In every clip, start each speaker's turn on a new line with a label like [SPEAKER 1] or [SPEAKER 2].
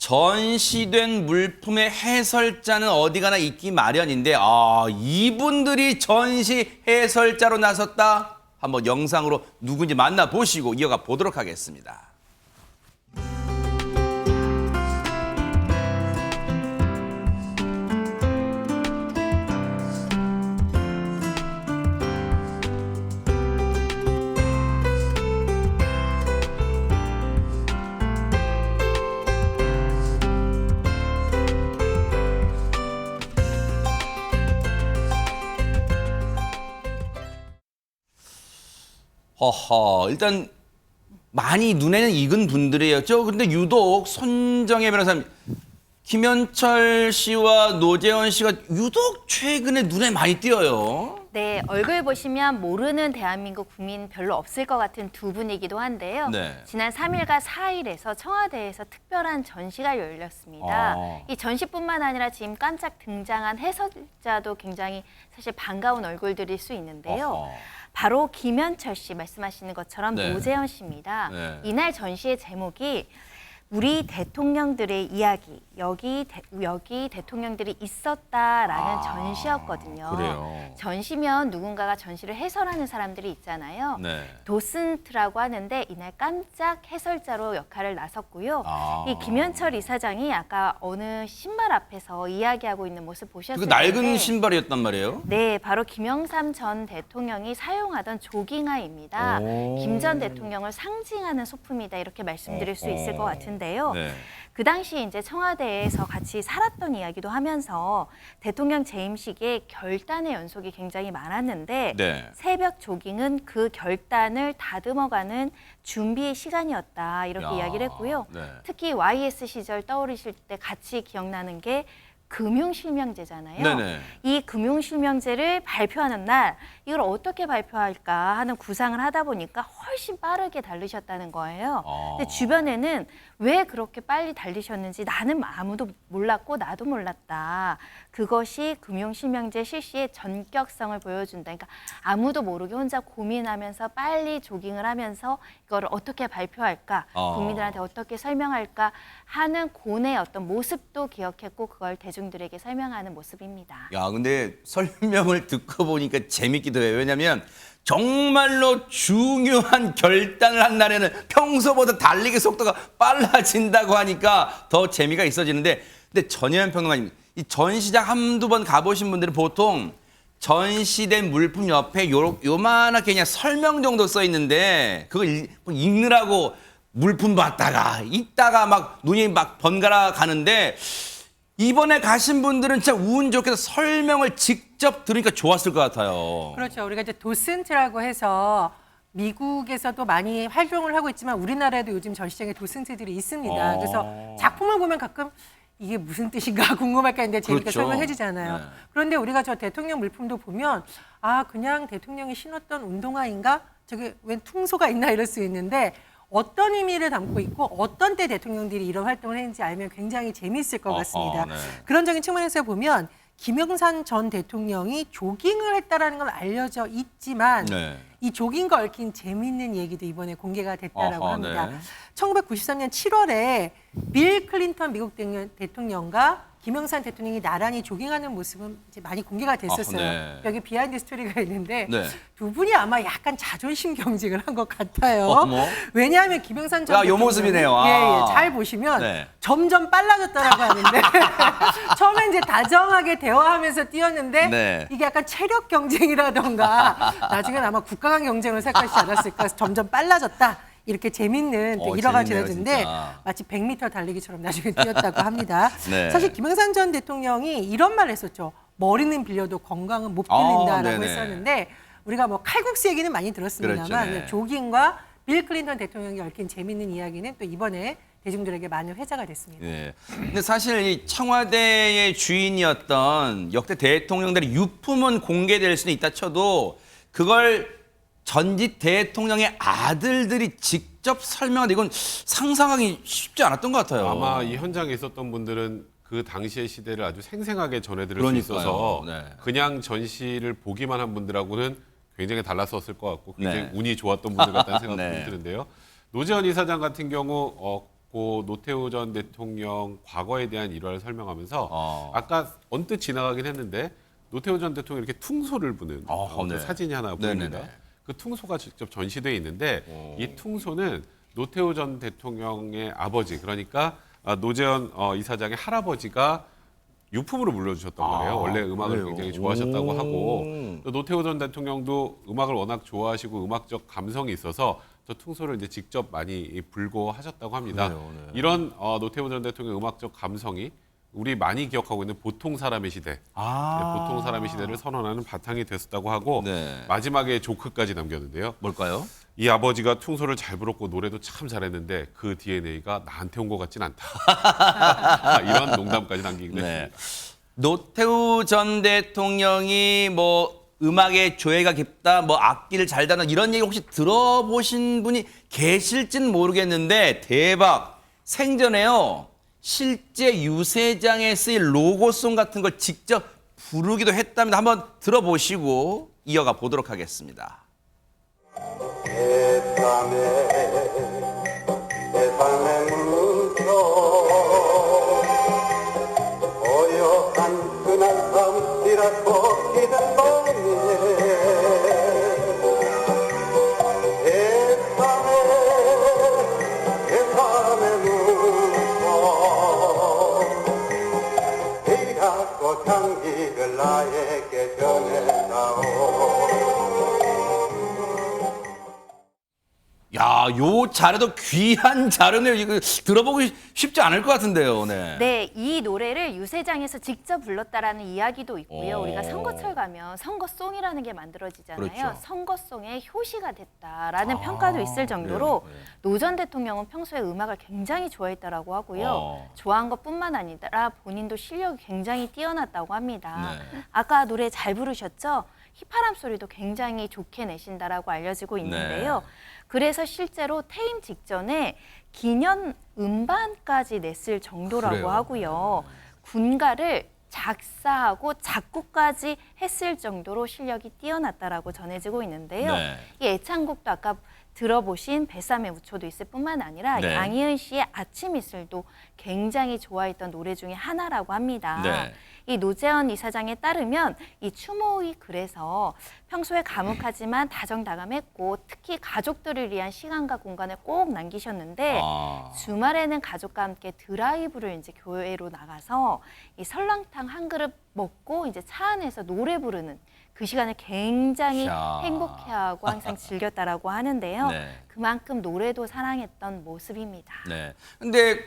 [SPEAKER 1] 전시된 물품의 해설자는 어디 가나 있기 마련인데 이분들이 전시 해설자로 나섰다? 한번 영상으로 누군지 만나보시고 이어가 보도록 하겠습니다. 일단 많이 눈에는 익은 분들이었죠. 그런데 유독 손정혜 변호사님, 김현철 씨와 노재현 씨가 유독 최근에 눈에 많이 띄어요.
[SPEAKER 2] 네, 얼굴 보시면 모르는 대한민국 국민 별로 없을 것 같은 두 분이기도 한데요.
[SPEAKER 1] 네.
[SPEAKER 2] 지난 3일과 4일에서 청와대에서 특별한 전시가 열렸습니다. 이 전시뿐만 아니라 지금 깜짝 등장한 해설자도 굉장히 사실 반가운 얼굴들일 수 있는데요. 바로 김현철 씨 말씀하시는 것처럼
[SPEAKER 1] 네.
[SPEAKER 2] 노재현 씨입니다.
[SPEAKER 1] 네.
[SPEAKER 2] 이날 전시의 제목이 우리 대통령들의 이야기, 여기 대통령들이 있었다라는 전시였거든요.
[SPEAKER 1] 그래요.
[SPEAKER 2] 전시면 누군가가 전시를 해설하는 사람들이 있잖아요.
[SPEAKER 1] 네.
[SPEAKER 2] 도슨트라고 하는데 이날 깜짝 해설자로 역할을 나섰고요. 이 김현철 이사장이 아까 어느 신발 앞에서 이야기하고 있는 모습 보셨을
[SPEAKER 1] 그
[SPEAKER 2] 텐데
[SPEAKER 1] 낡은 신발이었단 말이에요?
[SPEAKER 2] 네, 바로 김영삼 전 대통령이 사용하던 조깅화입니다. 김 전 대통령을 상징하는 소품이다 이렇게 말씀드릴 수 있을 것 같은데요.
[SPEAKER 1] 네.
[SPEAKER 2] 그 당시 이제 청와대에서 같이 살았던 이야기도 하면서 대통령 재임식에 결단의 연속이 굉장히 많았는데
[SPEAKER 1] 네.
[SPEAKER 2] 새벽 조깅은 그 결단을 다듬어가는 준비의 시간이었다 이렇게 이야기를 했고요.
[SPEAKER 1] 네.
[SPEAKER 2] 특히 YS 시절 떠오르실 때 같이 기억나는 게 금융실명제잖아요.
[SPEAKER 1] 네네.
[SPEAKER 2] 이 금융실명제를 발표하는 날 이걸 어떻게 발표할까 하는 구상을 하다 보니까 훨씬 빠르게 달리셨다는 거예요. 근데 주변에는 왜 그렇게 빨리 달리셨는지 나는 아무도 몰랐고 나도 몰랐다. 그것이 금융실명제 실시의 전격성을 보여준다. 그러니까 아무도 모르게 혼자 고민하면서 빨리 조깅을 하면서 이거를 어떻게 발표할까, 국민들한테 어떻게 설명할까 하는 고뇌의 어떤 모습도 기억했고 그걸 대중들에게 설명하는 모습입니다.
[SPEAKER 1] 야, 근데 설명을 듣고 보니까 재밌기도 해요. 왜냐면 정말로 중요한 결단을 한 날에는 평소보다 달리기 속도가 빨라진다고 하니까 더 재미가 있어지는데, 근데 전혜연 평론가님, 이 전시장 한두 번 가보신 분들은 보통 전시된 물품 옆에 요만하게 그냥 설명 정도 써 있는데 그걸 읽느라고 물품 봤다가 있다가 막 눈이 막 번갈아 가는데, 이번에 가신 분들은 진짜 운 좋게 설명을 직접 들으니까 좋았을 것 같아요.
[SPEAKER 3] 그렇죠. 우리가 이제 도슨트라고 해서 미국에서도 많이 활동을 하고 있지만 우리나라에도 요즘 전시장에 도슨트들이 있습니다. 그래서 작품을 보면 가끔 이게 무슨 뜻인가 궁금할까 했는데 재밌게
[SPEAKER 1] 그렇죠.
[SPEAKER 3] 설명해 주잖아요.
[SPEAKER 1] 네.
[SPEAKER 3] 그런데 우리가 저 대통령 물품도 보면 그냥 대통령이 신었던 운동화인가? 저기 웬 퉁소가 있나 이럴 수 있는데 어떤 의미를 담고 있고 어떤 때 대통령들이 이런 활동을 했는지 알면 굉장히 재미있을 것 같습니다.
[SPEAKER 1] 네.
[SPEAKER 3] 그런적인 측면에서 보면 김영삼 전 대통령이 조깅을 했다라는 건 알려져 있지만
[SPEAKER 1] 네.
[SPEAKER 3] 이 조깅과 얽힌 재미있는 얘기도 이번에 공개가 됐다라고 합니다.
[SPEAKER 1] 네.
[SPEAKER 3] 1993년 7월에 빌 클린턴 미국 대통령과 김영삼 대통령이 나란히 조깅하는 모습은 이제 많이 공개가 됐었어요.
[SPEAKER 1] 네.
[SPEAKER 3] 여기 비하인드 스토리가 있는데
[SPEAKER 1] 네.
[SPEAKER 3] 두 분이 아마 약간 자존심 경쟁을 한 것 같아요.
[SPEAKER 1] 어머.
[SPEAKER 3] 왜냐하면 김영삼 전
[SPEAKER 1] 요
[SPEAKER 3] 대통령이
[SPEAKER 1] 모습이네요.
[SPEAKER 3] 잘 보시면
[SPEAKER 1] 네.
[SPEAKER 3] 점점 빨라졌다라고 하는데 처음에 이제 다정하게 대화하면서 뛰었는데
[SPEAKER 1] 네.
[SPEAKER 3] 이게 약간 체력 경쟁이라던가 나중에는 아마 국가 간 경쟁을 생각하지 않았을까 해서 점점 빨라졌다. 이렇게 재밌는 일화가
[SPEAKER 1] 재밌네요,
[SPEAKER 3] 전해졌는데
[SPEAKER 1] 진짜.
[SPEAKER 3] 마치 100m 달리기처럼 나중에 뛰었다고 합니다.
[SPEAKER 1] 네.
[SPEAKER 3] 사실 김영삼 전 대통령이 이런 말을 했었죠. 머리는 빌려도 건강은 못 빌린다라고
[SPEAKER 1] 네네.
[SPEAKER 3] 했었는데 우리가 뭐 칼국수 얘기는 많이 들었습니다만
[SPEAKER 1] 그렇죠, 네.
[SPEAKER 3] 조깅과 빌 클린턴 대통령이 얽힌 재밌는 이야기는 또 이번에 대중들에게 많은 회자가 됐습니다.
[SPEAKER 1] 네. 근데 사실 이 청와대의 주인이었던 역대 대통령들의 유품은 공개될 수는 있다 쳐도 그걸 전직 대통령의 아들들이 직접 설명하는 이건 상상하기 쉽지 않았던 것 같아요.
[SPEAKER 4] 아마 이 현장에 있었던 분들은 그 당시의 시대를 아주 생생하게 전해드릴
[SPEAKER 1] 그러니까요.
[SPEAKER 4] 수 있어서
[SPEAKER 1] 네.
[SPEAKER 4] 그냥 전시를 보기만 한 분들하고는 굉장히 달랐었을 것 같고 굉장히
[SPEAKER 1] 네.
[SPEAKER 4] 운이 좋았던 분들 같다는 생각도
[SPEAKER 1] 네.
[SPEAKER 4] 드는데요. 노재현 이사장 같은 경우 고 노태우 전 대통령 과거에 대한 일화를 설명하면서 아까 언뜻 지나가긴 했는데 노태우 전 대통령이 이렇게 퉁소를 부는 그
[SPEAKER 1] 네.
[SPEAKER 4] 사진이 하나 보입니다.
[SPEAKER 1] 네네네.
[SPEAKER 4] 그 퉁소가 직접 전시되어 있는데 이 퉁소는 노태우 전 대통령의 아버지, 그러니까 노재현 이사장의 할아버지가 유품으로 물려주셨던 거예요. 원래 음악을
[SPEAKER 1] 그래요?
[SPEAKER 4] 굉장히 좋아하셨다고
[SPEAKER 1] 오.
[SPEAKER 4] 하고 또 노태우 전 대통령도 음악을 워낙 좋아하시고 음악적 감성이 있어서 저 퉁소를 이제 직접 많이 불고 하셨다고 합니다.
[SPEAKER 1] 그래요, 네.
[SPEAKER 4] 이런 노태우 전 대통령의 음악적 감성이 우리 많이 기억하고 있는 보통 사람의 시대, 보통 사람의 시대를 선언하는 바탕이 됐었다고 하고
[SPEAKER 1] 네.
[SPEAKER 4] 마지막에 조크까지 남겼는데요.
[SPEAKER 1] 뭘까요?
[SPEAKER 4] 이 아버지가 퉁소를 잘 불었고 노래도 참 잘했는데 그 DNA가 나한테 온 것 같진 않다. 이런 농담까지 남기기도
[SPEAKER 1] 네.
[SPEAKER 4] 했습니다.
[SPEAKER 1] 노태우 전 대통령이 뭐 음악에 조예가 깊다, 뭐 악기를 잘 다룬 이런 얘기 혹시 들어보신 분이 계실진 모르겠는데 대박 생전에요. 실제 유세장에 쓰일 로고송 같은 걸 직접 부르기도 했답니다. 한번 들어보시고 이어가 보도록 하겠습니다.
[SPEAKER 5] 세상에 묻혀 고요한 그날 밤이라고 기대더니 세상에 묻혀 이갖고 향기를 나에게 전해다오.
[SPEAKER 1] 야, 요 자료도 귀한 자료네요. 이거 들어보기 쉽지 않을 것 같은데요. 네.
[SPEAKER 2] 네, 이 노래를 유세장에서 직접 불렀다라는 이야기도 있고요.
[SPEAKER 1] 오.
[SPEAKER 2] 우리가 선거철 가면 선거송이라는 게 만들어지잖아요.
[SPEAKER 1] 그렇죠.
[SPEAKER 2] 선거송의 효시가 됐다라는 평가도 있을 정도로
[SPEAKER 1] 네, 네.
[SPEAKER 2] 노 전 대통령은 평소에 음악을 굉장히 좋아했다라고 하고요.
[SPEAKER 1] 어.
[SPEAKER 2] 좋아한 것뿐만 아니라 본인도 실력이 굉장히 뛰어났다고 합니다.
[SPEAKER 1] 네.
[SPEAKER 2] 아까 노래 잘 부르셨죠? 휘파람 소리도 굉장히 좋게 내신다라고 알려지고 있는데요.
[SPEAKER 1] 네.
[SPEAKER 2] 그래서 실제로 퇴임 직전에 기념 음반까지 냈을 정도라고
[SPEAKER 1] 그래요?
[SPEAKER 2] 하고요. 군가를 작사하고 작곡까지 했을 정도로 실력이 뛰어났다라고 전해지고 있는데요.
[SPEAKER 1] 네.
[SPEAKER 2] 이 애창곡도 아까 들어보신 뱃삼의 우초도 있을 뿐만 아니라
[SPEAKER 1] 네.
[SPEAKER 2] 양희은 씨의 아침 이슬도 굉장히 좋아했던 노래 중에 하나라고 합니다.
[SPEAKER 1] 네.
[SPEAKER 2] 이 노재현 이사장에 따르면 이 추모의 글에서 평소에 감옥하지만 다정다감했고 특히 가족들을 위한 시간과 공간을 꼭 남기셨는데
[SPEAKER 1] 아.
[SPEAKER 2] 주말에는 가족과 함께 드라이브를 이제 교회로 나가서 이 설렁탕 한 그릇 먹고 이제 차 안에서 노래 부르는 그 시간을 굉장히
[SPEAKER 1] 야.
[SPEAKER 2] 행복해하고 항상 즐겼다라고 하는데요.
[SPEAKER 1] 네.
[SPEAKER 2] 그만큼 노래도 사랑했던 모습입니다.
[SPEAKER 1] 네. 근데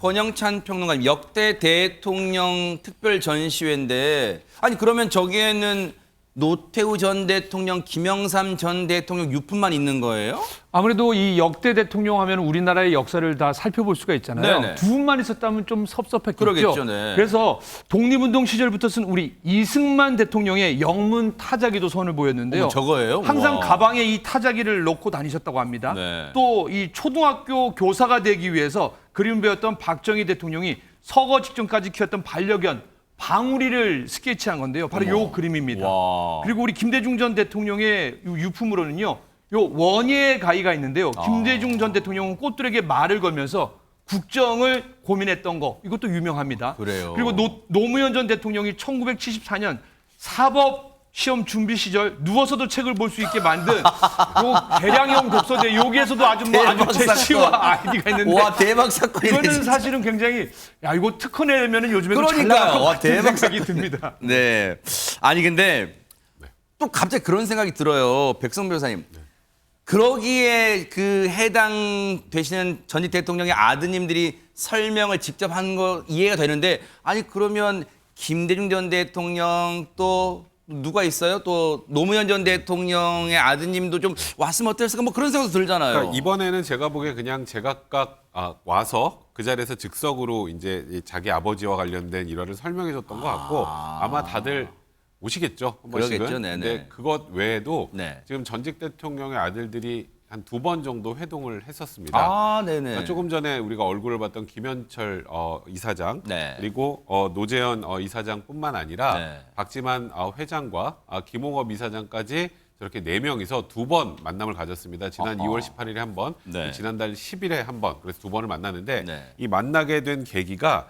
[SPEAKER 1] 권영찬 평론가님 역대 대통령 특별 전시회인데 아니 그러면 저기에는 노태우 전 대통령, 김영삼 전 대통령 유품만 있는 거예요?
[SPEAKER 6] 아무래도 이 역대 대통령 하면 우리나라의 역사를 다 살펴볼 수가 있잖아요.
[SPEAKER 1] 네네.
[SPEAKER 6] 두 분만 있었다면 좀 섭섭했겠죠.
[SPEAKER 1] 그러겠죠, 네.
[SPEAKER 6] 그래서 독립운동 시절부터 쓴 우리 이승만 대통령의 영문 타자기도 손을 보였는데요.
[SPEAKER 1] 어머, 저거예요?
[SPEAKER 6] 항상
[SPEAKER 1] 우와.
[SPEAKER 6] 가방에 이 타자기를 넣고 다니셨다고 합니다.
[SPEAKER 1] 네.
[SPEAKER 6] 또 이 초등학교 교사가 되기 위해서 그림 배웠던 박정희 대통령이 서거 직전까지 키웠던 반려견 방울이를 스케치한 건데요. 바로 요 그림입니다.
[SPEAKER 1] 와.
[SPEAKER 6] 그리고 우리 김대중 전 대통령의 유품으로는요. 요 원예 가위가 있는데요. 김대중 전 대통령은 꽃들에게 말을 걸면서 국정을 고민했던 거 이것도 유명합니다.
[SPEAKER 1] 그래요.
[SPEAKER 6] 그리고 노무현 전 대통령이 1974년 사법 시험 준비 시절 누워서도 책을 볼 수 있게 만든 요 대량형 독서대 여기에서도 아주 뭐 아주
[SPEAKER 1] 대박
[SPEAKER 6] 제시와
[SPEAKER 1] 사건.
[SPEAKER 6] 아이디가 있는데
[SPEAKER 1] 와 대박 사건이네.
[SPEAKER 6] 이거는
[SPEAKER 1] 진짜.
[SPEAKER 6] 사실은 굉장히 야 이거 특허 내면은 요즘에도 잘
[SPEAKER 1] 그러니까요.
[SPEAKER 6] 나갈 것
[SPEAKER 1] 와,
[SPEAKER 6] 같은
[SPEAKER 1] 대박
[SPEAKER 6] 생각이 듭니다.
[SPEAKER 1] 네. 아니 근데 또 갑자기 그런 생각이 들어요. 백성 변호사님. 그러기에 그 해당되시는 전직 대통령의 아드님들이 설명을 직접 한 거 이해가 되는데 아니 그러면 김대중 전 대통령 또 누가 있어요? 또 노무현 전 대통령의 아드님도 좀 왔으면 어땠을까 뭐 그런 생각도 들잖아요.
[SPEAKER 4] 그러니까 이번에는 제가 보기에 그냥 제각각 와서 그 자리에서 즉석으로 이제 자기 아버지와 관련된 일화를 설명해줬던 것 같고 아마 다들 오시겠죠. 한 번씩은.
[SPEAKER 1] 그러겠죠, 네네.
[SPEAKER 4] 근데 그것 외에도
[SPEAKER 1] 네.
[SPEAKER 4] 지금 전직 대통령의 아들들이 한 2번 정도 회동을 했었습니다.
[SPEAKER 1] 아, 네네.
[SPEAKER 4] 그러니까 조금 전에 우리가 얼굴을 봤던 김현철 이사장
[SPEAKER 1] 네.
[SPEAKER 4] 그리고 노재현 이사장뿐만 아니라
[SPEAKER 1] 네.
[SPEAKER 4] 박지만 회장과 김홍업 이사장까지 저렇게 4명이서 2번 만남을 가졌습니다. 지난
[SPEAKER 1] 어허.
[SPEAKER 4] 2월 18일에 한 번,
[SPEAKER 1] 네.
[SPEAKER 4] 지난달 10일에 한 번, 그래서 2번을 만났는데
[SPEAKER 1] 네.
[SPEAKER 4] 이 만나게 된 계기가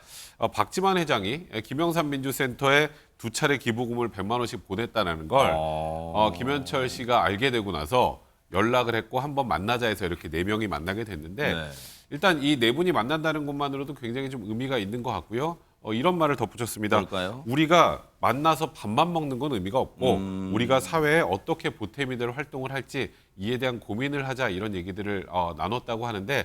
[SPEAKER 4] 박지만 회장이 김영삼 민주센터에 2차례 기부금을 100만 원씩 보냈다는 걸 김현철 씨가 알게 되고 나서 연락을 했고 한번 만나자 해서 이렇게 4명이 만나게 됐는데
[SPEAKER 1] 네.
[SPEAKER 4] 일단 이 4분이 만난다는 것만으로도 굉장히 좀 의미가 있는 것 같고요. 이런 말을 덧붙였습니다.
[SPEAKER 1] 뭘까요?
[SPEAKER 4] 우리가 만나서 밥만 먹는 건 의미가 없고 우리가 사회에 어떻게 보탬이 될 활동을 할지 이에 대한 고민을 하자 이런 얘기들을 나눴다고 하는데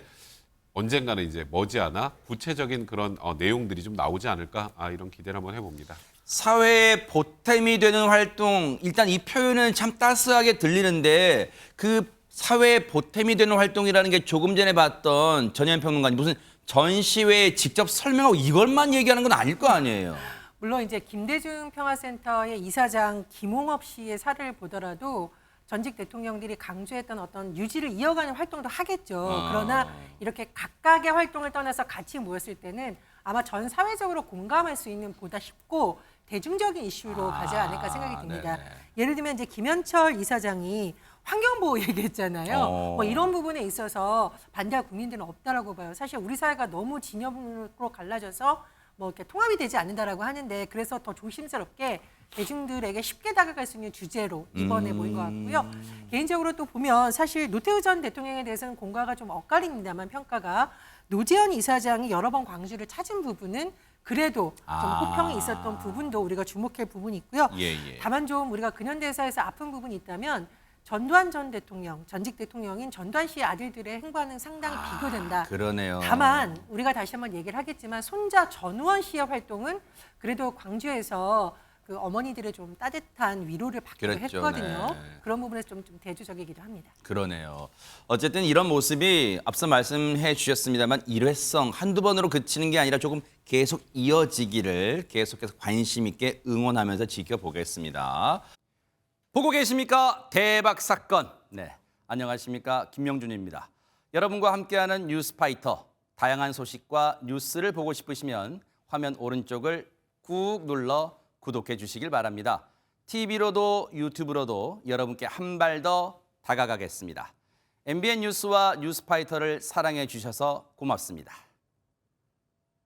[SPEAKER 4] 언젠가는 이제 머지않아 구체적인 그런 내용들이 좀 나오지 않을까 이런 기대를 한번 해봅니다.
[SPEAKER 1] 사회에 보탬이 되는 활동, 일단 이 표현은 참 따스하게 들리는데 그 사회에 보탬이 되는 활동이라는 게 조금 전에 봤던 전현 평론가님 무슨 전시회에 직접 설명하고 이것만 얘기하는 건 아닐 거 아니에요.
[SPEAKER 3] 물론 이제 김대중 평화센터의 이사장 김홍업 씨의 사례를 보더라도 전직 대통령들이 강조했던 어떤 유지를 이어가는 활동도 하겠죠. 그러나 이렇게 각각의 활동을 떠나서 같이 모였을 때는 아마 전 사회적으로 공감할 수 있는 보다 쉽고 대중적인 이슈로 가지 않을까 생각이 듭니다.
[SPEAKER 1] 네네.
[SPEAKER 3] 예를 들면 이제 김현철 이사장이 환경보호 얘기했잖아요. 뭐 이런 부분에 있어서 반대할 국민들은 없다라고 봐요. 사실 우리 사회가 너무 진영으로 갈라져서 뭐 이렇게 통합이 되지 않는다라고 하는데 그래서 더 조심스럽게 대중들에게 쉽게 다가갈 수 있는 주제로 이번에 모인 것 같고요. 개인적으로 또 보면 사실 노태우 전 대통령에 대해서는 공과가 좀 엇갈립니다만 평가가 노재현 이사장이 여러 번 광주를 찾은 부분은 그래도 좀 호평이 있었던 부분도 우리가 주목할 부분이 있고요.
[SPEAKER 1] 예.
[SPEAKER 3] 다만 좀 우리가 근현대사에서 아픈 부분이 있다면 전두환 전 대통령, 전직 대통령인 전두환 씨의 아들들의 행보와는 상당히 비교된다.
[SPEAKER 1] 그러네요.
[SPEAKER 3] 다만 우리가 다시 한번 얘기를 하겠지만 손자 전우원 씨의 활동은 그래도 광주에서 그 어머니들의 좀 따뜻한 위로를 받기도
[SPEAKER 1] 그랬죠.
[SPEAKER 3] 했거든요.
[SPEAKER 1] 네.
[SPEAKER 3] 그런 부분에서 좀 대조적이기도 합니다.
[SPEAKER 1] 그러네요. 어쨌든 이런 모습이 앞서 말씀해 주셨습니다만 일회성 한두 번으로 그치는 게 아니라 조금 계속 이어지기를 계속해서 관심 있게 응원하면서 지켜보겠습니다. 보고 계십니까? 대박 사건. 네, 안녕하십니까? 김명준입니다. 여러분과 함께하는 뉴스파이터. 다양한 소식과 뉴스를 보고 싶으시면 화면 오른쪽을 꾹 눌러 구독해 주시길 바랍니다. TV로도 유튜브로도 여러분께 한 발 더 다가가겠습니다. MBN 뉴스와 뉴스파이터를 사랑해 주셔서 고맙습니다.